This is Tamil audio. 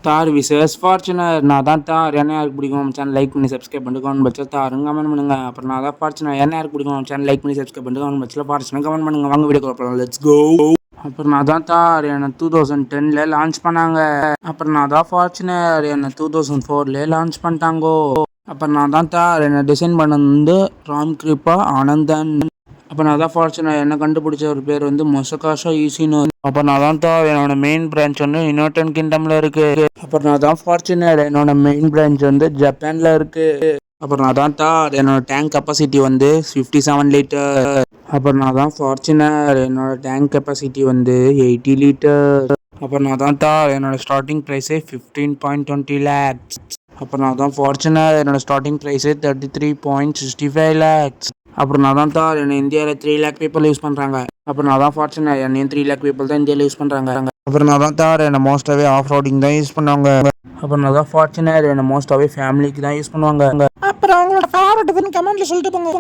தார் விசஸ் ஃபார்ச்சுனர். நான் தான் தார். என்ன யாருக்கு பிடிக்கும் நம்ம சேனல் லைக் பண்ணி சப்ஸ்கிரைப் பண்ணிட்டு கமெண்ட் பாக்ஸில் தாருங்க கமெண்ட் பண்ணுங்க. அப்புறம் நான் தான் ஃபார்ச்சுனர். என்ன யாருக்கு பிடிக்கும் நம்ம சேனல் லைக் பண்ணி சப்ஸ்கிரைப் பண்ணிட்டு கமெண்ட் பாக்ஸில் ஃபார்ச்சுனர் கமெண்ட் பண்ணுங்க. வாங்க வீடியோ போகலாம். Let's go. அப்புறம் நான் தான் தார். என்னை 2010 லான்ச் பண்ணாங்க. அப்புறம் நான் தான் ஃபார்ச்சுனர். என்னை 2004 லான்ச் பண்ணிட்டாங்கோ. அப்புறம் நான் தான் தார். என்னை டிசைன் பண்ணது வந்து ராம் கிருபா ஆனந்தன். அப்போ நான் தான் ஃபார்ச்சுனர். என்ன கண்டுபிடிச்ச ஒரு பேர் வந்து மொசகாஷா ஈசினோ. அப்போ நான் தான் தார். என்னோட மெயின் பிரான்ச் வந்து யுனைடெட் கிங்டம்ல இருக்கு. அப்புறம் நான் தான் ஃபார்ச்சுனர். என்னோட மெயின் பிரான்ச் வந்து ஜப்பான்ல இருக்கு. அப்புறம் நான் தான் தார். என்னோட டேங்க் கெப்பாசிட்டி வந்து 57 லிட்டர். அப்புறம் நான் தான் ஃபார்ச்சுனர். என்னோட டேங்க் கெப்பாசிட்டி வந்து 80 லிட்டர். அப்புறம் நான் தான் தார். என்னோட ஸ்டார்டிங் ப்ரைஸே 15.20 lakhs. அப்புறம் நான் தான் ஃபார்ச்சுனர். என்னோட ஸ்டார்டிங் ப்ரைஸே 33.65 lakhs. அப்புறம் நான் தான் தார். என்னை இந்தியாவில் 3 lakh பீப்புள் யூஸ் பண்ணுறாங்க. அப்புறம் நான் தான் ஃபார்ச்சுனர். என்னையும் 3 lakh பீப்புள் தான் இந்தியாவில் யூஸ் பண்ணுறாங்க. அப்புறம் நான் தான் தார். என்னை மோஸ்ட்டாகவே ஆஃப் ரோடிங் தான் யூஸ் பண்ணுவாங்க. அப்புறம் நான் தான் ஃபார்ச்சுனர். என்னை மோஸ்ட்டாகவே ஃபேமிலிக்கு தான் யூஸ் பண்ணுவாங்க. அப்புறம் அவங்களோட ஃபேவரட் கமெண்ட்ல சொல்லிட்டு போங்க.